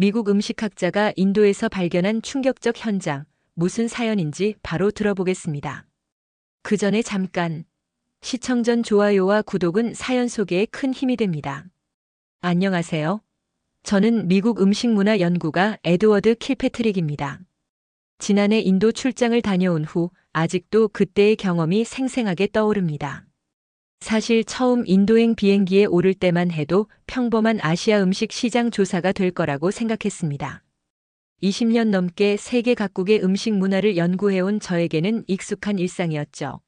미국 음식학자가 인도에서 발견한 충격적 현장, 무슨 사연인지 바로 들어보겠습니다. 그 전에 잠깐, 시청 전 좋아요와 구독은 사연 소개에 큰 힘이 됩니다. 안녕하세요. 저는 미국 음식문화 연구가 에드워드 킬패트릭입니다. 지난해 인도 출장을 다녀온 후 아직도 그때의 경험이 생생하게 떠오릅니다. 사실 처음 인도행 비행기에 오를 때만 해도 평범한 아시아 음식 시장 조사가 될 거라고 생각했습니다. 20년 넘게 세계 각국의 음식 문화를 연구해온 저에게는 익숙한 일상이었죠.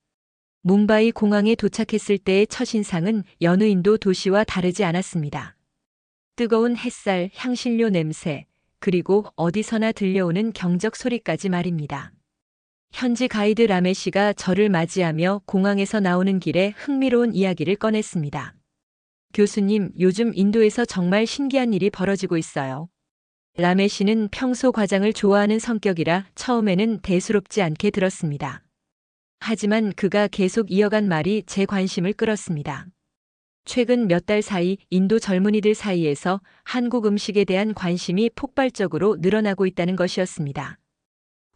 뭄바이 공항에 도착했을 때의 첫인상은 여느 인도 도시와 다르지 않았습니다. 뜨거운 햇살, 향신료 냄새, 그리고 어디서나 들려오는 경적 소리까지 말입니다. 현지 가이드 라메 씨가 저를 맞이하며 공항에서 나오는 길에 흥미로운 이야기를 꺼냈습니다. 교수님, 요즘 인도에서 정말 신기한 일이 벌어지고 있어요. 라메 씨는 평소 과장을 좋아하는 성격이라 처음에는 대수롭지 않게 들었습니다. 하지만 그가 계속 이어간 말이 제 관심을 끌었습니다. 최근 몇 달 사이 인도 젊은이들 사이에서 한국 음식에 대한 관심이 폭발적으로 늘어나고 있다는 것이었습니다.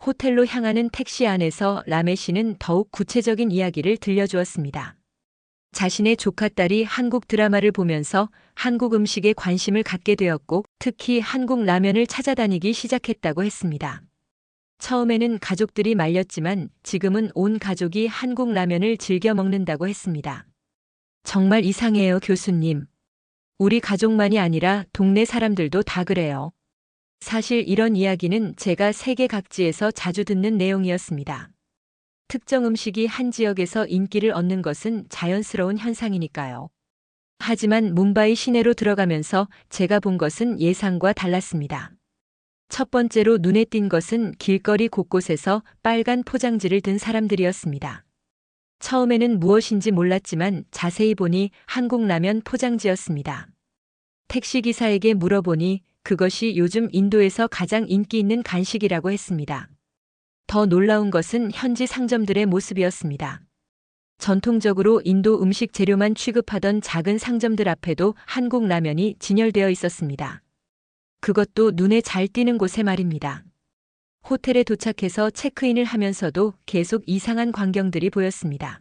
호텔로 향하는 택시 안에서 라메 씨는 더욱 구체적인 이야기를 들려주었습니다. 자신의 조카딸이 한국 드라마를 보면서 한국 음식에 관심을 갖게 되었고 특히 한국 라면을 찾아다니기 시작했다고 했습니다. 처음에는 가족들이 말렸지만 지금은 온 가족이 한국 라면을 즐겨 먹는다고 했습니다. 정말 이상해요, 교수님. 우리 가족만이 아니라 동네 사람들도 다 그래요. 사실 이런 이야기는 제가 세계 각지에서 자주 듣는 내용이었습니다. 특정 음식이 한 지역에서 인기를 얻는 것은 자연스러운 현상이니까요. 하지만 뭄바이 시내로 들어가면서 제가 본 것은 예상과 달랐습니다. 첫 번째로 눈에 띈 것은 길거리 곳곳에서 빨간 포장지를 든 사람들이었습니다. 처음에는 무엇인지 몰랐지만 자세히 보니 한국 라면 포장지였습니다. 택시기사에게 물어보니 그것이 요즘 인도에서 가장 인기 있는 간식이라고 했습니다. 더 놀라운 것은 현지 상점들의 모습이었습니다. 전통적으로 인도 음식 재료만 취급하던 작은 상점들 앞에도 한국 라면이 진열되어 있었습니다. 그것도 눈에 잘 띄는 곳에 말입니다. 호텔에 도착해서 체크인을 하면서도 계속 이상한 광경들이 보였습니다.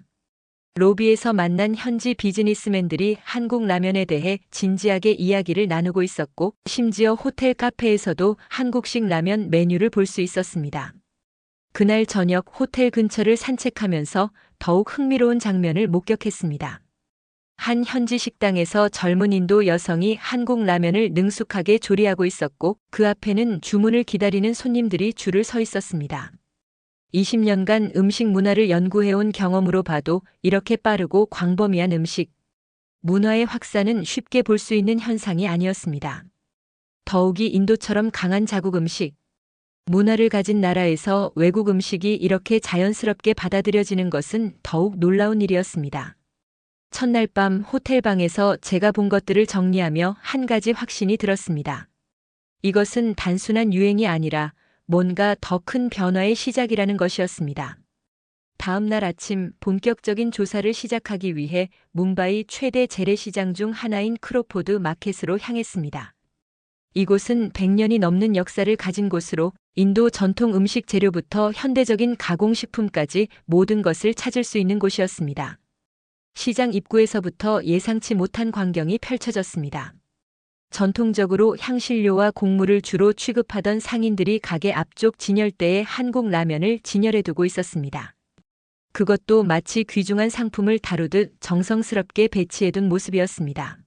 로비에서 만난 현지 비즈니스맨들이 한국 라면에 대해 진지하게 이야기를 나누고 있었고 심지어 호텔 카페에서도 한국식 라면 메뉴를 볼 수 있었습니다. 그날 저녁 호텔 근처를 산책하면서 더욱 흥미로운 장면을 목격했습니다. 한 현지 식당에서 젊은 인도 여성이 한국 라면을 능숙하게 조리하고 있었고 그 앞에는 주문을 기다리는 손님들이 줄을 서 있었습니다. 20년간 음식 문화를 연구해온 경험으로 봐도 이렇게 빠르고 광범위한 음식 문화의 확산은 쉽게 볼 수 있는 현상이 아니었습니다. 더욱이 인도처럼 강한 자국 음식 문화를 가진 나라에서 외국 음식이 이렇게 자연스럽게 받아들여지는 것은 더욱 놀라운 일이었습니다. 첫날 밤 호텔 방에서 제가 본 것들을 정리하며 한 가지 확신이 들었습니다. 이것은 단순한 유행이 아니라 뭔가 더 큰 변화의 시작이라는 것이었습니다. 다음 날 아침 본격적인 조사를 시작하기 위해 뭄바이 최대 재래시장 중 하나인 크로포드 마켓으로 향했습니다. 이곳은 100년이 넘는 역사를 가진 곳으로 인도 전통 음식 재료부터 현대적인 가공식품까지 모든 것을 찾을 수 있는 곳이었습니다. 시장 입구에서부터 예상치 못한 광경이 펼쳐졌습니다. 전통적으로 향신료와 곡물을 주로 취급하던 상인들이 가게 앞쪽 진열대에 한국 라면을 진열해두고 있었습니다. 그것도 마치 귀중한 상품을 다루듯 정성스럽게 배치해둔 모습이었습니다.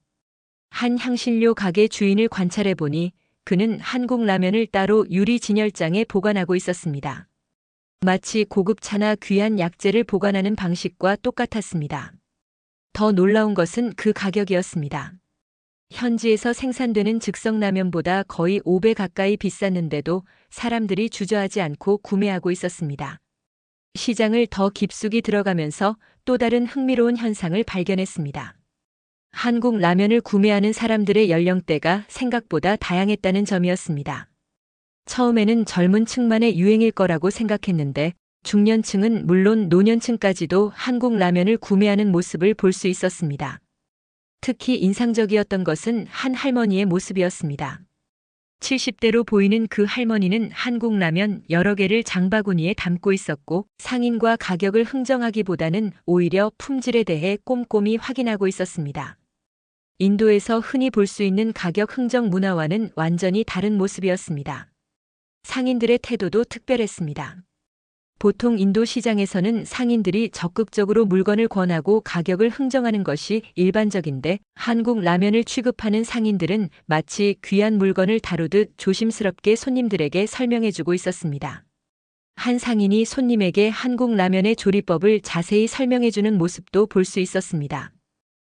한 향신료 가게 주인을 관찰해보니 그는 한국 라면을 따로 유리 진열장에 보관하고 있었습니다. 마치 고급차나 귀한 약재를 보관하는 방식과 똑같았습니다. 더 놀라운 것은 그 가격이었습니다. 현지에서 생산되는 즉석라면보다 거의 5배 가까이 비쌌는데도 사람들이 주저하지 않고 구매하고 있었습니다. 시장을 더 깊숙이 들어가면서 또 다른 흥미로운 현상을 발견했습니다. 한국 라면을 구매하는 사람들의 연령대가 생각보다 다양했다는 점이었습니다. 처음에는 젊은 층만의 유행일 거라고 생각했는데 중년층은 물론 노년층까지도 한국 라면을 구매하는 모습을 볼 수 있었습니다. 특히 인상적이었던 것은 한 할머니의 모습이었습니다. 70대로 보이는 그 할머니는 한국 라면 여러 개를 장바구니에 담고 있었고 상인과 가격을 흥정하기보다는 오히려 품질에 대해 꼼꼼히 확인하고 있었습니다. 인도에서 흔히 볼 수 있는 가격 흥정 문화와는 완전히 다른 모습이었습니다. 상인들의 태도도 특별했습니다. 보통 인도 시장에서는 상인들이 적극적으로 물건을 권하고 가격을 흥정하는 것이 일반적인데 한국 라면을 취급하는 상인들은 마치 귀한 물건을 다루듯 조심스럽게 손님들에게 설명해주고 있었습니다. 한 상인이 손님에게 한국 라면의 조리법을 자세히 설명해주는 모습도 볼 수 있었습니다.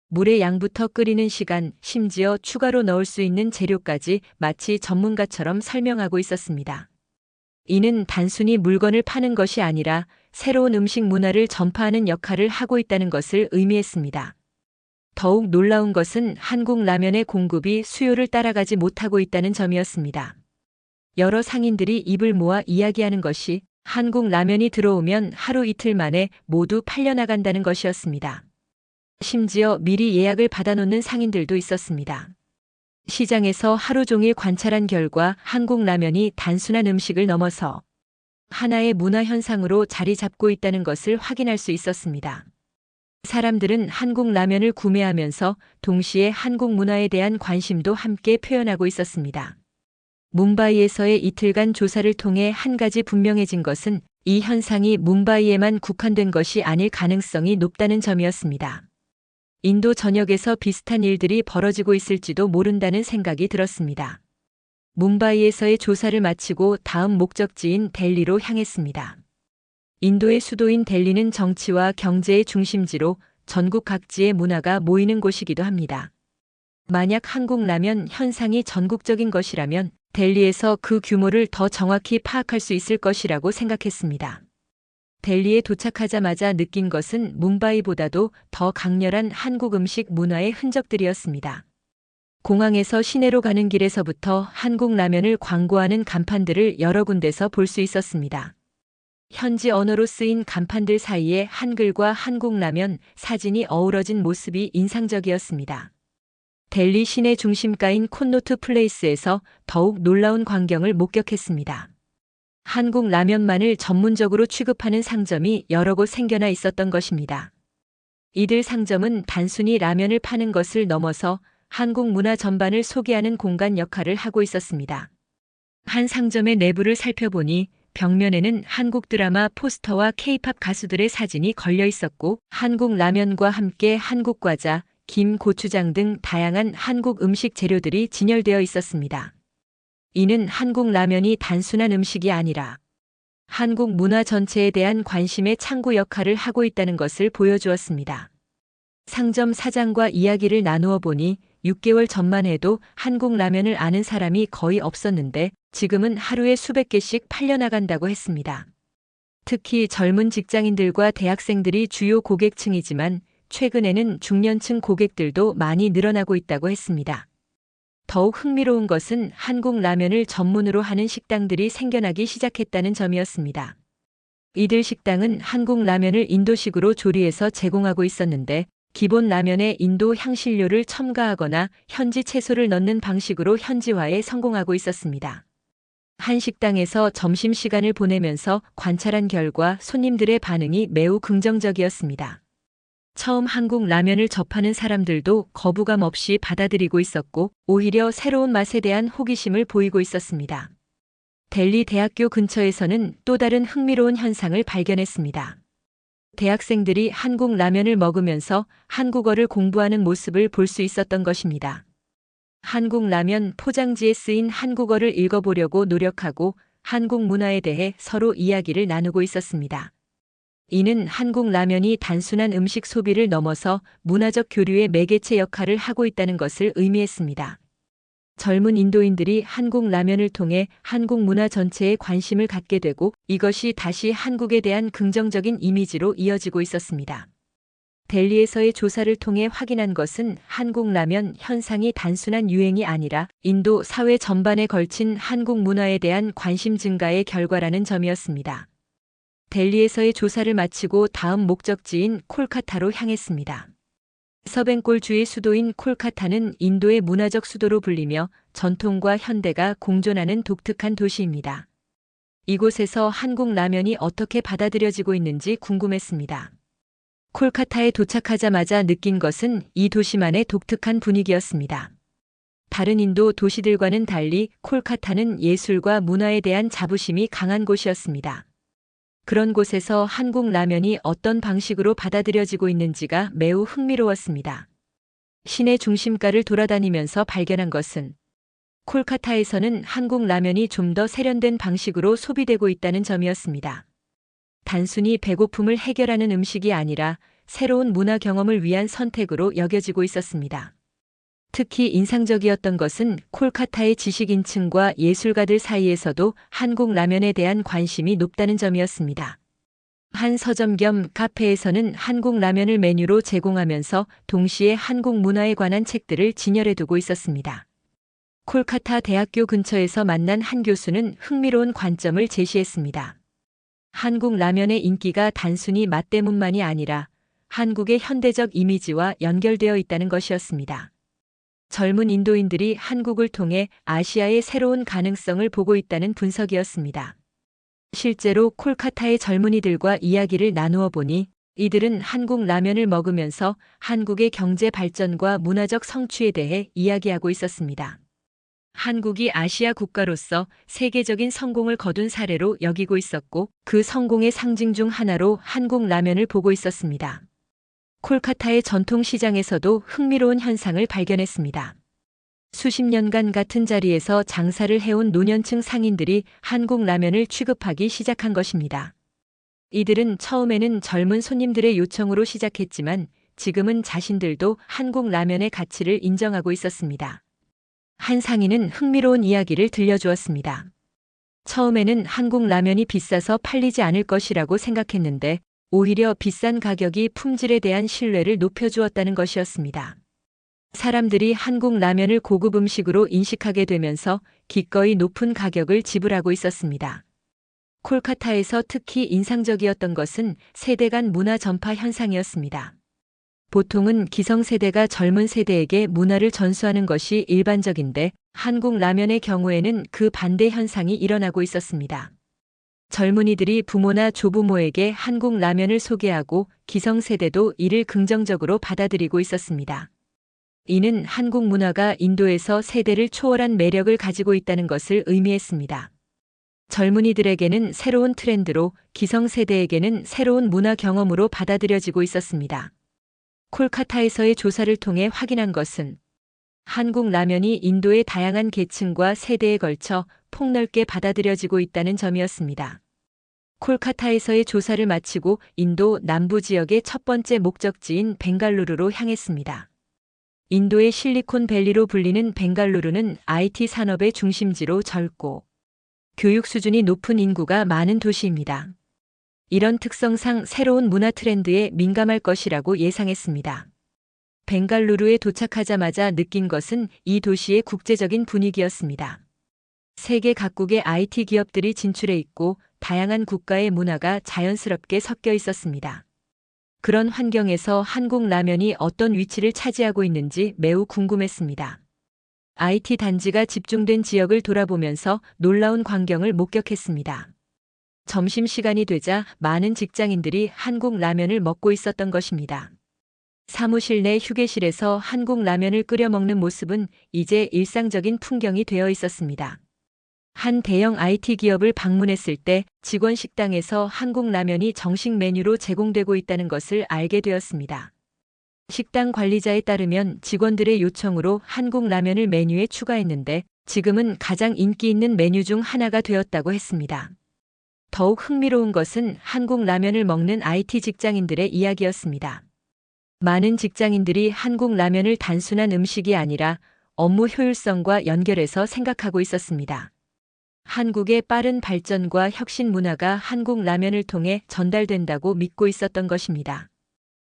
물의 양부터 끓이는 시간, 심지어 추가로 넣을 수 있는 재료까지 마치 전문가처럼 설명하고 있었습니다. 이는 단순히 물건을 파는 것이 아니라 새로운 음식 문화를 전파하는 역할을 하고 있다는 것을 의미했습니다. 더욱 놀라운 것은 한국 라면의 공급이 수요를 따라가지 못하고 있다는 점이었습니다. 여러 상인들이 입을 모아 이야기하는 것이 한국 라면이 들어오면 하루 이틀 만에 모두 팔려나간다는 것이었습니다. 심지어 미리 예약을 받아놓는 상인들도 있었습니다. 시장에서 하루 종일 관찰한 결과 한국 라면이 단순한 음식을 넘어서 하나의 문화 현상으로 자리 잡고 있다는 것을 확인할 수 있었습니다. 사람들은 한국 라면을 구매하면서 동시에 한국 문화에 대한 관심도 함께 표현하고 있었습니다. 뭄바이에서의 이틀간 조사를 통해 한 가지 분명해진 것은 이 현상이 뭄바이에만 국한된 것이 아닐 가능성이 높다는 점이었습니다. 인도 전역에서 비슷한 일들이 벌어지고 있을지도 모른다는 생각이 들었습니다. 뭄바이에서의 조사를 마치고 다음 목적지인 델리로 향했습니다. 인도의 수도인 델리는 정치와 경제의 중심지로 전국 각지의 문화가 모이는 곳이기도 합니다. 만약 한국 라면 현상이 전국적인 것이라면 델리에서 그 규모를 더 정확히 파악할 수 있을 것이라고 생각했습니다. 델리에 도착하자마자 느낀 것은 뭄바이보다도 더 강렬한 한국 음식 문화의 흔적들이었습니다. 공항에서 시내로 가는 길에서부터 한국 라면을 광고하는 간판들을 여러 군데서 볼 수 있었습니다. 현지 언어로 쓰인 간판들 사이에 한글과 한국 라면 사진이 어우러진 모습이 인상적이었습니다. 델리 시내 중심가인 콘노트 플레이스에서 더욱 놀라운 광경을 목격했습니다. 한국 라면만을 전문적으로 취급하는 상점이 여러 곳 생겨나 있었던 것입니다. 이들 상점은 단순히 라면을 파는 것을 넘어서 한국 문화 전반을 소개하는 공간 역할을 하고 있었습니다. 한 상점의 내부를 살펴보니 벽면에는 한국 드라마 포스터와 K-팝 가수들의 사진이 걸려 있었고 한국 라면과 함께 한국 과자, 김, 고추장 등 다양한 한국 음식 재료들이 진열되어 있었습니다. 이는 한국 라면이 단순한 음식이 아니라 한국 문화 전체에 대한 관심의 창구 역할을 하고 있다는 것을 보여주었습니다. 상점 사장과 이야기를 나누어 보니 6개월 전만 해도 한국 라면을 아는 사람이 거의 없었는데 지금은 하루에 수백 개씩 팔려나간다고 했습니다. 특히 젊은 직장인들과 대학생들이 주요 고객층이지만 최근에는 중년층 고객들도 많이 늘어나고 있다고 했습니다. 더욱 흥미로운 것은 한국 라면을 전문으로 하는 식당들이 생겨나기 시작했다는 점이었습니다. 이들 식당은 한국 라면을 인도식으로 조리해서 제공하고 있었는데 기본 라면에 인도 향신료를 첨가하거나 현지 채소를 넣는 방식으로 현지화에 성공하고 있었습니다. 한 식당에서 점심시간을 보내면서 관찰한 결과 손님들의 반응이 매우 긍정적이었습니다. 처음 한국 라면을 접하는 사람들도 거부감 없이 받아들이고 있었고 오히려 새로운 맛에 대한 호기심을 보이고 있었습니다. 델리 대학교 근처에서는 또 다른 흥미로운 현상을 발견했습니다. 대학생들이 한국 라면을 먹으면서 한국어를 공부하는 모습을 볼 수 있었던 것입니다. 한국 라면 포장지에 쓰인 한국어를 읽어보려고 노력하고 한국 문화에 대해 서로 이야기를 나누고 있었습니다. 이는 한국 라면이 단순한 음식 소비를 넘어서 문화적 교류의 매개체 역할을 하고 있다는 것을 의미했습니다. 젊은 인도인들이 한국 라면을 통해 한국 문화 전체에 관심을 갖게 되고 이것이 다시 한국에 대한 긍정적인 이미지로 이어지고 있었습니다. 델리에서의 조사를 통해 확인한 것은 한국 라면 현상이 단순한 유행이 아니라 인도 사회 전반에 걸친 한국 문화에 대한 관심 증가의 결과라는 점이었습니다. 델리에서의 조사를 마치고 다음 목적지인 콜카타로 향했습니다. 서ben골 주의 수도인 콜카타는 인도의 문화적 수도로 불리며 전통과 현대가 공존하는 독특한 도시입니다. 이곳에서 한국 라면이 어떻게 받아들여지고 있는지 궁금했습니다. 콜카타에 도착하자마자 느낀 것은 이 도시만의 독특한 분위기였습니다. 다른 인도 도시들과는 달리 콜카타는 예술과 문화에 대한 자부심이 강한 곳이었습니다. 그런 곳에서 한국 라면이 어떤 방식으로 받아들여지고 있는지가 매우 흥미로웠습니다. 시내 중심가를 돌아다니면서 발견한 것은 콜카타에서는 한국 라면이 좀 더 세련된 방식으로 소비되고 있다는 점이었습니다. 단순히 배고픔을 해결하는 음식이 아니라 새로운 문화 경험을 위한 선택으로 여겨지고 있었습니다. 특히 인상적이었던 것은 콜카타의 지식인층과 예술가들 사이에서도 한국 라면에 대한 관심이 높다는 점이었습니다. 한 서점 겸 카페에서는 한국 라면을 메뉴로 제공하면서 동시에 한국 문화에 관한 책들을 진열해 두고 있었습니다. 콜카타 대학교 근처에서 만난 한 교수는 흥미로운 관점을 제시했습니다. 한국 라면의 인기가 단순히 맛 때문만이 아니라 한국의 현대적 이미지와 연결되어 있다는 것이었습니다. 젊은 인도인들이 한국을 통해 아시아의 새로운 가능성을 보고 있다는 분석이었습니다. 실제로 콜카타의 젊은이들과 이야기를 나누어 보니 이들은 한국 라면을 먹으면서 한국의 경제 발전과 문화적 성취에 대해 이야기하고 있었습니다. 한국이 아시아 국가로서 세계적인 성공을 거둔 사례로 여기고 있었고 그 성공의 상징 중 하나로 한국 라면을 보고 있었습니다. 콜카타의 전통시장에서도 흥미로운 현상을 발견했습니다. 수십 년간 같은 자리에서 장사를 해온 노년층 상인들이 한국 라면을 취급하기 시작한 것입니다. 이들은 처음에는 젊은 손님들의 요청으로 시작했지만 지금은 자신들도 한국 라면의 가치를 인정하고 있었습니다. 한 상인은 흥미로운 이야기를 들려주었습니다. 처음에는 한국 라면이 비싸서 팔리지 않을 것이라고 생각했는데 오히려 비싼 가격이 품질에 대한 신뢰를 높여주었다는 것이었습니다. 사람들이 한국 라면을 고급 음식으로 인식하게 되면서 기꺼이 높은 가격을 지불하고 있었습니다. 콜카타에서 특히 인상적이었던 것은 세대 간 문화 전파 현상이었습니다. 보통은 기성세대가 젊은 세대에게 문화를 전수하는 것이 일반적인데 한국 라면의 경우에는 그 반대 현상이 일어나고 있었습니다. 젊은이들이 부모나 조부모에게 한국 라면을 소개하고 기성세대도 이를 긍정적으로 받아들이고 있었습니다. 이는 한국 문화가 인도에서 세대를 초월한 매력을 가지고 있다는 것을 의미했습니다. 젊은이들에게는 새로운 트렌드로 기성세대에게는 새로운 문화 경험으로 받아들여지고 있었습니다. 콜카타에서의 조사를 통해 확인한 것은 한국 라면이 인도의 다양한 계층과 세대에 걸쳐 폭넓게 받아들여지고 있다는 점이었습니다. 콜카타에서의 조사를 마치고 인도 남부 지역의 첫 번째 목적지인 벵갈루루로 향했습니다. 인도의 실리콘밸리로 불리는 벵갈루루는 IT 산업의 중심지로 젊고 교육 수준이 높은 인구가 많은 도시입니다. 이런 특성상 새로운 문화 트렌드에 민감할 것이라고 예상했습니다. 벵갈루루에 도착하자마자 느낀 것은 이 도시의 국제적인 분위기였습니다. 세계 각국의 IT 기업들이 진출해 있고 다양한 국가의 문화가 자연스럽게 섞여 있었습니다. 그런 환경에서 한국 라면이 어떤 위치를 차지하고 있는지 매우 궁금했습니다. IT 단지가 집중된 지역을 돌아보면서 놀라운 광경을 목격했습니다. 점심시간이 되자 많은 직장인들이 한국 라면을 먹고 있었던 것입니다. 사무실 내 휴게실에서 한국 라면을 끓여 먹는 모습은 이제 일상적인 풍경이 되어 있었습니다. 한 대형 IT 기업을 방문했을 때 직원 식당에서 한국 라면이 정식 메뉴로 제공되고 있다는 것을 알게 되었습니다. 식당 관리자에 따르면 직원들의 요청으로 한국 라면을 메뉴에 추가했는데 지금은 가장 인기 있는 메뉴 중 하나가 되었다고 했습니다. 더욱 흥미로운 것은 한국 라면을 먹는 IT 직장인들의 이야기였습니다. 많은 직장인들이 한국 라면을 단순한 음식이 아니라 업무 효율성과 연결해서 생각하고 있었습니다. 한국의 빠른 발전과 혁신 문화가 한국 라면을 통해 전달된다고 믿고 있었던 것입니다.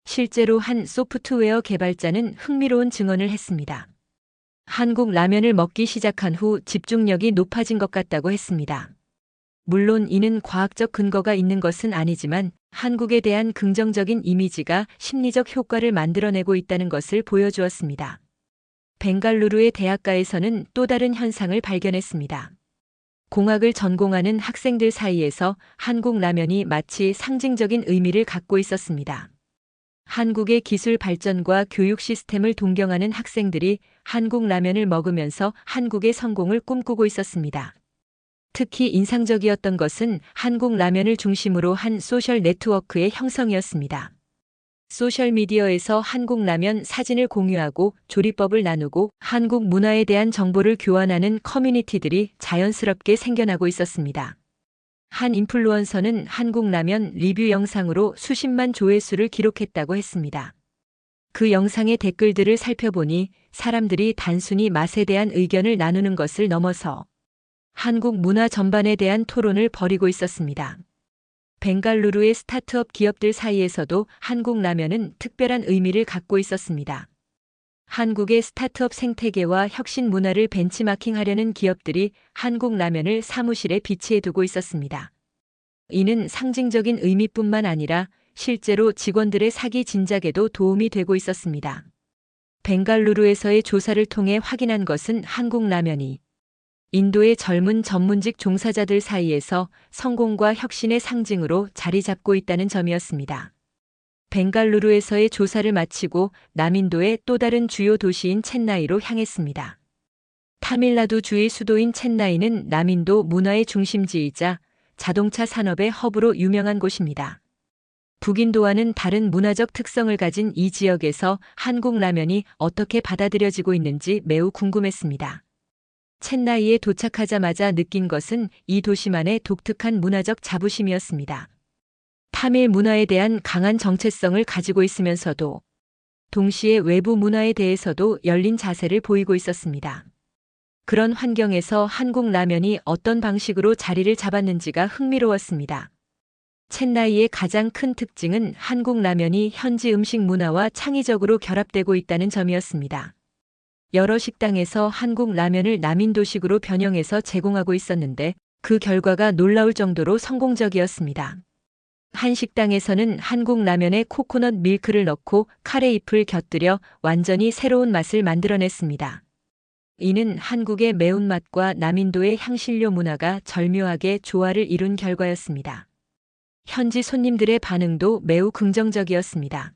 실제로 한 소프트웨어 개발자는 흥미로운 증언을 했습니다. 한국 라면을 먹기 시작한 후 집중력이 높아진 것 같다고 했습니다. 물론 이는 과학적 근거가 있는 것은 아니지만 한국에 대한 긍정적인 이미지가 심리적 효과를 만들어내고 있다는 것을 보여주었습니다. 벵갈루루의 대학가에서는 또 다른 현상을 발견했습니다. 공학을 전공하는 학생들 사이에서 한국 라면이 마치 상징적인 의미를 갖고 있었습니다. 한국의 기술 발전과 교육 시스템을 동경하는 학생들이 한국 라면을 먹으면서 한국의 성공을 꿈꾸고 있었습니다. 특히 인상적이었던 것은 한국 라면을 중심으로 한 소셜 네트워크의 형성이었습니다. 소셜미디어에서 한국 라면 사진을 공유하고 조리법을 나누고 한국 문화에 대한 정보를 교환하는 커뮤니티들이 자연스럽게 생겨나고 있었습니다. 한 인플루언서는 한국 라면 리뷰 영상으로 수십만 조회수를 기록했다고 했습니다. 그 영상의 댓글들을 살펴보니 사람들이 단순히 맛에 대한 의견을 나누는 것을 넘어서 한국 문화 전반에 대한 토론을 벌이고 있었습니다. 벵갈루루의 스타트업 기업들 사이에서도 한국 라면은 특별한 의미를 갖고 있었습니다. 한국의 스타트업 생태계와 혁신 문화를 벤치마킹하려는 기업들이 한국 라면을 사무실에 비치해 두고 있었습니다. 이는 상징적인 의미뿐만 아니라 실제로 직원들의 사기 진작에도 도움이 되고 있었습니다. 벵갈루루에서의 조사를 통해 확인한 것은 한국 라면이 인도의 젊은 전문직 종사자들 사이에서 성공과 혁신의 상징으로 자리 잡고 있다는 점이었습니다. 벵갈루루에서의 조사를 마치고 남인도의 또 다른 주요 도시인 첸나이로 향했습니다. 타밀나두주의 수도인 첸나이는 남인도 문화의 중심지이자 자동차 산업의 허브로 유명한 곳입니다. 북인도와는 다른 문화적 특성을 가진 이 지역에서 한국 라면이 어떻게 받아들여지고 있는지 매우 궁금했습니다. 첸나이에 도착하자마자 느낀 것은 이 도시만의 독특한 문화적 자부심이었습니다. 타밀 문화에 대한 강한 정체성을 가지고 있으면서도 동시에 외부 문화에 대해서도 열린 자세를 보이고 있었습니다. 그런 환경에서 한국 라면이 어떤 방식으로 자리를 잡았는지가 흥미로웠습니다. 첸나이의 가장 큰 특징은 한국 라면이 현지 음식 문화와 창의적으로 결합되고 있다는 점이었습니다. 여러 식당에서 한국 라면을 남인도식으로 변형해서 제공하고 있었는데 그 결과가 놀라울 정도로 성공적이었습니다. 한 식당에서는 한국 라면에 코코넛 밀크를 넣고 카레잎을 곁들여 완전히 새로운 맛을 만들어냈습니다. 이는 한국의 매운맛과 남인도의 향신료 문화가 절묘하게 조화를 이룬 결과였습니다. 현지 손님들의 반응도 매우 긍정적이었습니다.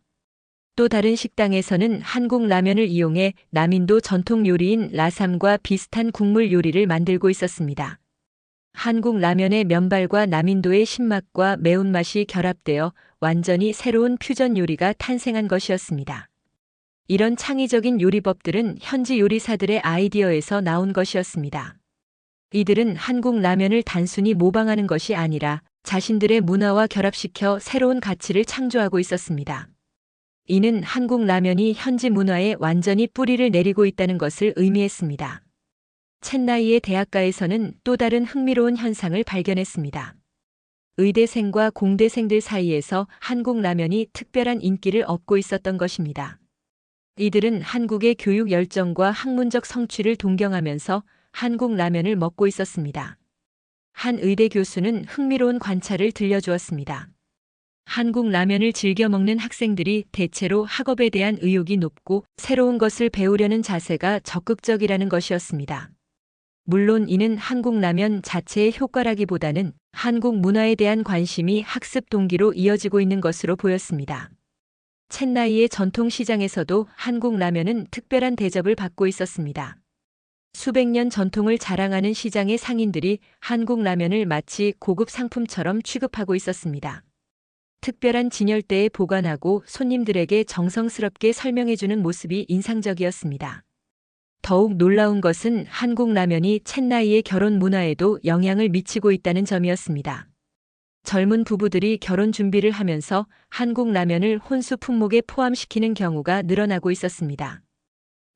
또 다른 식당에서는 한국 라면을 이용해 남인도 전통 요리인 라삼과 비슷한 국물 요리를 만들고 있었습니다. 한국 라면의 면발과 남인도의 신맛과 매운맛이 결합되어 완전히 새로운 퓨전 요리가 탄생한 것이었습니다. 이런 창의적인 요리법들은 현지 요리사들의 아이디어에서 나온 것이었습니다. 이들은 한국 라면을 단순히 모방하는 것이 아니라 자신들의 문화와 결합시켜 새로운 가치를 창조하고 있었습니다. 이는 한국 라면이 현지 문화에 완전히 뿌리를 내리고 있다는 것을 의미했습니다. 첸나이의 대학가에서는 또 다른 흥미로운 현상을 발견했습니다. 의대생과 공대생들 사이에서 한국 라면이 특별한 인기를 얻고 있었던 것입니다. 이들은 한국의 교육 열정과 학문적 성취를 동경하면서 한국 라면을 먹고 있었습니다. 한 의대 교수는 흥미로운 관찰을 들려주었습니다. 한국 라면을 즐겨 먹는 학생들이 대체로 학업에 대한 의욕이 높고 새로운 것을 배우려는 자세가 적극적이라는 것이었습니다. 물론 이는 한국 라면 자체의 효과라기보다는 한국 문화에 대한 관심이 학습 동기로 이어지고 있는 것으로 보였습니다. 첸나이의 전통 시장에서도 한국 라면은 특별한 대접을 받고 있었습니다. 수백 년 전통을 자랑하는 시장의 상인들이 한국 라면을 마치 고급 상품처럼 취급하고 있었습니다. 특별한 진열대에 보관하고 손님들에게 정성스럽게 설명해주는 모습이 인상적이었습니다. 더욱 놀라운 것은 한국 라면이 첸나이의 결혼 문화에도 영향을 미치고 있다는 점이었습니다. 젊은 부부들이 결혼 준비를 하면서 한국 라면을 혼수 품목에 포함시키는 경우가 늘어나고 있었습니다.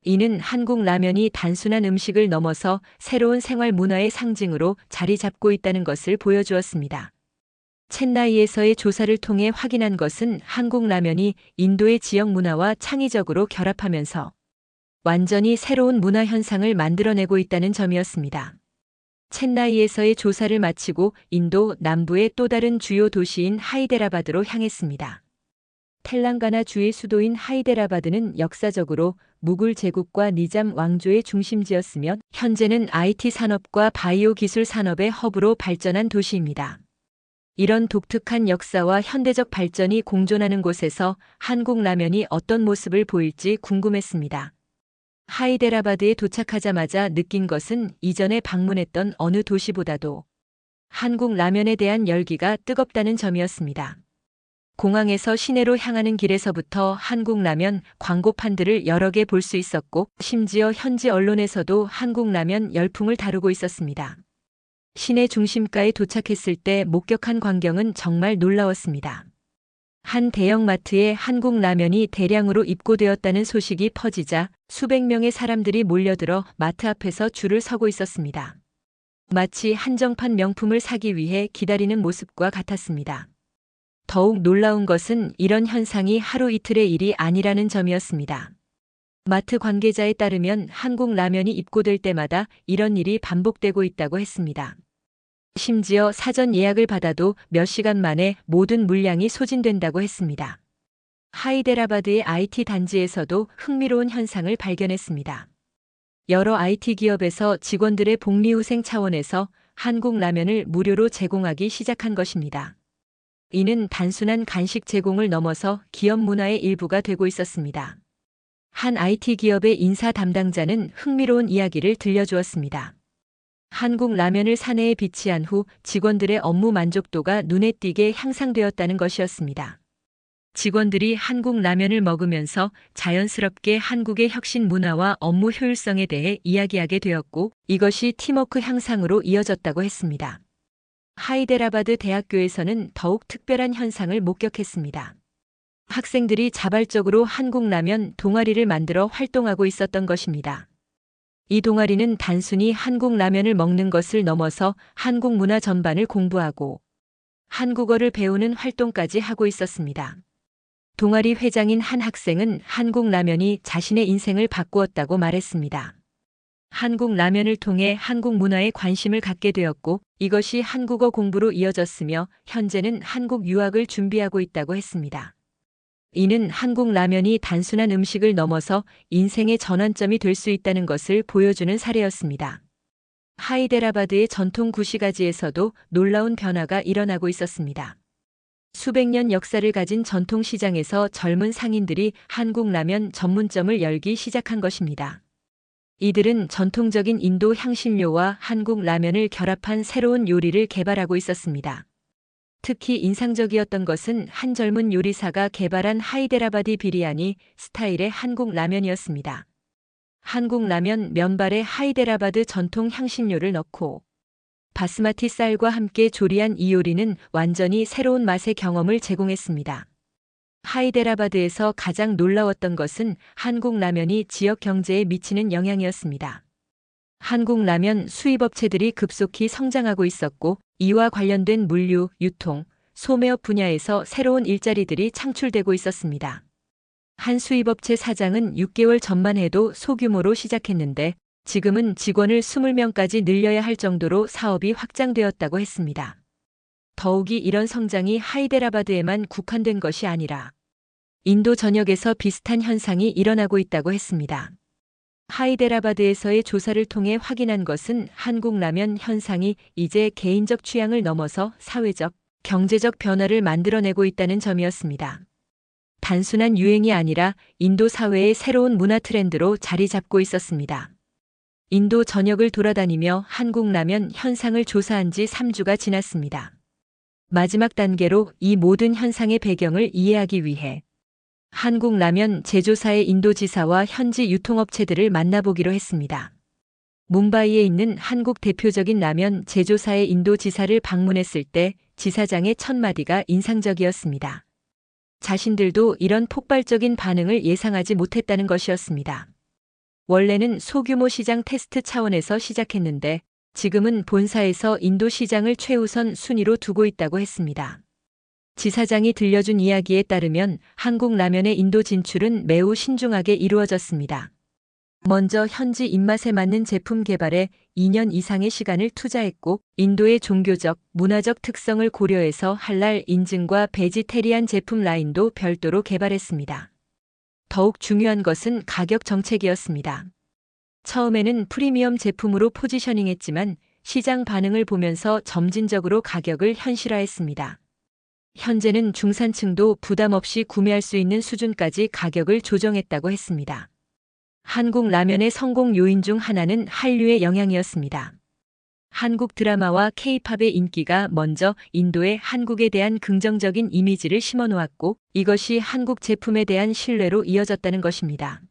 이는 한국 라면이 단순한 음식을 넘어서 새로운 생활 문화의 상징으로 자리 잡고 있다는 것을 보여주었습니다. 첸나이에서의 조사를 통해 확인한 것은 한국 라면이 인도의 지역 문화와 창의적으로 결합하면서 완전히 새로운 문화 현상을 만들어내고 있다는 점이었습니다. 첸나이에서의 조사를 마치고 인도 남부의 또 다른 주요 도시인 하이데라바드로 향했습니다. 텔랑가나 주의 수도인 하이데라바드는 역사적으로 무굴 제국과 니잠 왕조의 중심지였으며 현재는 IT 산업과 바이오 기술 산업의 허브로 발전한 도시입니다. 이런 독특한 역사와 현대적 발전이 공존하는 곳에서 한국 라면이 어떤 모습을 보일지 궁금했습니다. 하이데라바드에 도착하자마자 느낀 것은 이전에 방문했던 어느 도시보다도 한국 라면에 대한 열기가 뜨겁다는 점이었습니다. 공항에서 시내로 향하는 길에서부터 한국 라면 광고판들을 여러 개 볼 수 있었고, 심지어 현지 언론에서도 한국 라면 열풍을 다루고 있었습니다. 시내 중심가에 도착했을 때 목격한 광경은 정말 놀라웠습니다. 한 대형마트에 한국 라면이 대량으로 입고되었다는 소식이 퍼지자 수백 명의 사람들이 몰려들어 마트 앞에서 줄을 서고 있었습니다. 마치 한정판 명품을 사기 위해 기다리는 모습과 같았습니다. 더욱 놀라운 것은 이런 현상이 하루 이틀의 일이 아니라는 점이었습니다. 마트 관계자에 따르면 한국 라면이 입고될 때마다 이런 일이 반복되고 있다고 했습니다. 심지어 사전 예약을 받아도 몇 시간 만에 모든 물량이 소진된다고 했습니다. 하이데라바드의 IT 단지에서도 흥미로운 현상을 발견했습니다. 여러 IT 기업에서 직원들의 복리후생 차원에서 한국 라면을 무료로 제공하기 시작한 것입니다. 이는 단순한 간식 제공을 넘어서 기업 문화의 일부가 되고 있었습니다. 한 IT 기업의 인사 담당자는 흥미로운 이야기를 들려주었습니다. 한국 라면을 사내에 비치한 후 직원들의 업무 만족도가 눈에 띄게 향상되었다는 것이었습니다. 직원들이 한국 라면을 먹으면서 자연스럽게 한국의 혁신 문화와 업무 효율성에 대해 이야기하게 되었고, 이것이 팀워크 향상으로 이어졌다고 했습니다. 하이데라바드 대학교에서는 더욱 특별한 현상을 목격했습니다. 학생들이 자발적으로 한국 라면 동아리를 만들어 활동하고 있었던 것입니다. 이 동아리는 단순히 한국 라면을 먹는 것을 넘어서 한국 문화 전반을 공부하고 한국어를 배우는 활동까지 하고 있었습니다. 동아리 회장인 한 학생은 한국 라면이 자신의 인생을 바꾸었다고 말했습니다. 한국 라면을 통해 한국 문화에 관심을 갖게 되었고, 이것이 한국어 공부로 이어졌으며 현재는 한국 유학을 준비하고 있다고 했습니다. 이는 한국 라면이 단순한 음식을 넘어서 인생의 전환점이 될 수 있다는 것을 보여주는 사례였습니다. 하이데라바드의 전통 구시가지에서도 놀라운 변화가 일어나고 있었습니다. 수백 년 역사를 가진 전통 시장에서 젊은 상인들이 한국 라면 전문점을 열기 시작한 것입니다. 이들은 전통적인 인도 향신료와 한국 라면을 결합한 새로운 요리를 개발하고 있었습니다. 특히 인상적이었던 것은 한 젊은 요리사가 개발한 하이데라바디 비리아니 스타일의 한국 라면이었습니다. 한국 라면 면발에 하이데라바드 전통 향신료를 넣고 바스마티 쌀과 함께 조리한 이 요리는 완전히 새로운 맛의 경험을 제공했습니다. 하이데라바드에서 가장 놀라웠던 것은 한국 라면이 지역 경제에 미치는 영향이었습니다. 한국 라면 수입업체들이 급속히 성장하고 있었고, 이와 관련된 물류, 유통, 소매업 분야에서 새로운 일자리들이 창출되고 있었습니다. 한 수입업체 사장은 6개월 전만 해도 소규모로 시작했는데 지금은 직원을 20명까지 늘려야 할 정도로 사업이 확장되었다고 했습니다. 더욱이 이런 성장이 하이데라바드에만 국한된 것이 아니라 인도 전역에서 비슷한 현상이 일어나고 있다고 했습니다. 하이데라바드에서의 조사를 통해 확인한 것은 한국 라면 현상이 이제 개인적 취향을 넘어서 사회적, 경제적 변화를 만들어내고 있다는 점이었습니다. 단순한 유행이 아니라 인도 사회의 새로운 문화 트렌드로 자리 잡고 있었습니다. 인도 전역을 돌아다니며 한국 라면 현상을 조사한 지 3주가 지났습니다. 마지막 단계로 이 모든 현상의 배경을 이해하기 위해 한국 라면 제조사의 인도지사와 현지 유통업체들을 만나보기로 했습니다. 뭄바이에 있는 한국 대표적인 라면 제조사의 인도지사를 방문했을 때 지사장의 첫 마디가 인상적이었습니다. 자신들도 이런 폭발적인 반응을 예상하지 못했다는 것이었습니다. 원래는 소규모 시장 테스트 차원에서 시작했는데 지금은 본사에서 인도 시장을 최우선 순위로 두고 있다고 했습니다. 지사장이 들려준 이야기에 따르면 한국 라면의 인도 진출은 매우 신중하게 이루어졌습니다. 먼저 현지 입맛에 맞는 제품 개발에 2년 이상의 시간을 투자했고, 인도의 종교적, 문화적 특성을 고려해서 할랄 인증과 베지테리안 제품 라인도 별도로 개발했습니다. 더욱 중요한 것은 가격 정책이었습니다. 처음에는 프리미엄 제품으로 포지셔닝했지만 시장 반응을 보면서 점진적으로 가격을 현실화했습니다. 현재는 중산층도 부담 없이 구매할 수 있는 수준까지 가격을 조정했다고 했습니다. 한국 라면의 성공 요인 중 하나는 한류의 영향이었습니다. 한국 드라마와 K-팝의 인기가 먼저 인도에 한국에 대한 긍정적인 이미지를 심어놓았고, 이것이 한국 제품에 대한 신뢰로 이어졌다는 것입니다.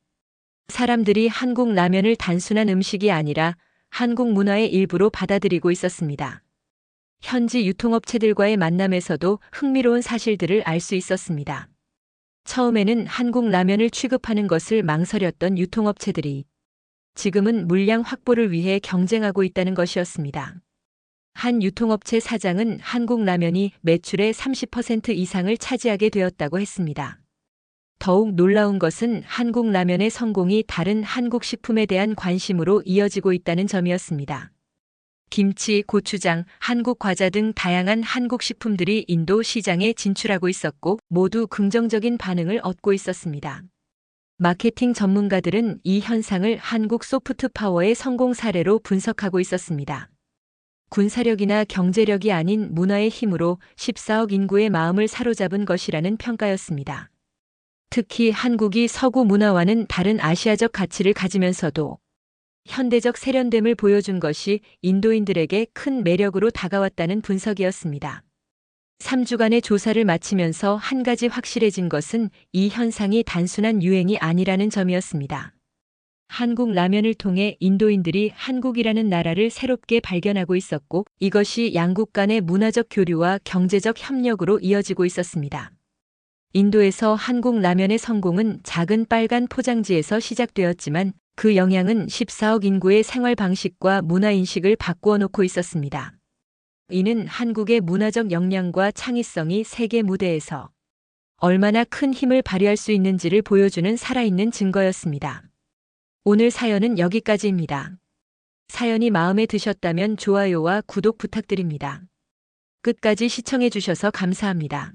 사람들이 한국 라면을 단순한 음식이 아니라 한국 문화의 일부로 받아들이고 있었습니다. 현지 유통업체들과의 만남에서도 흥미로운 사실들을 알 수 있었습니다. 처음에는 한국 라면을 취급하는 것을 망설였던 유통업체들이 지금은 물량 확보를 위해 경쟁하고 있다는 것이었습니다. 한 유통업체 사장은 한국 라면이 매출의 30% 이상을 차지하게 되었다고 했습니다. 더욱 놀라운 것은 한국 라면의 성공이 다른 한국 식품에 대한 관심으로 이어지고 있다는 점이었습니다. 김치, 고추장, 한국 과자 등 다양한 한국 식품들이 인도 시장에 진출하고 있었고, 모두 긍정적인 반응을 얻고 있었습니다. 마케팅 전문가들은 이 현상을 한국 소프트 파워의 성공 사례로 분석하고 있었습니다. 군사력이나 경제력이 아닌 문화의 힘으로 14억 인구의 마음을 사로잡은 것이라는 평가였습니다. 특히 한국이 서구 문화와는 다른 아시아적 가치를 가지면서도 현대적 세련됨을 보여준 것이 인도인들에게 큰 매력으로 다가왔다는 분석이었습니다. 3주간의 조사를 마치면서 한 가지 확실해진 것은 이 현상이 단순한 유행이 아니라는 점이었습니다. 한국 라면을 통해 인도인들이 한국이라는 나라를 새롭게 발견하고 있었고, 이것이 양국 간의 문화적 교류와 경제적 협력으로 이어지고 있었습니다. 인도에서 한국 라면의 성공은 작은 빨간 포장지에서 시작되었지만 그 영향은 14억 인구의 생활 방식과 문화 인식을 바꾸어 놓고 있었습니다. 이는 한국의 문화적 역량과 창의성이 세계 무대에서 얼마나 큰 힘을 발휘할 수 있는지를 보여주는 살아있는 증거였습니다. 오늘 사연은 여기까지입니다. 사연이 마음에 드셨다면 좋아요와 구독 부탁드립니다. 끝까지 시청해 주셔서 감사합니다.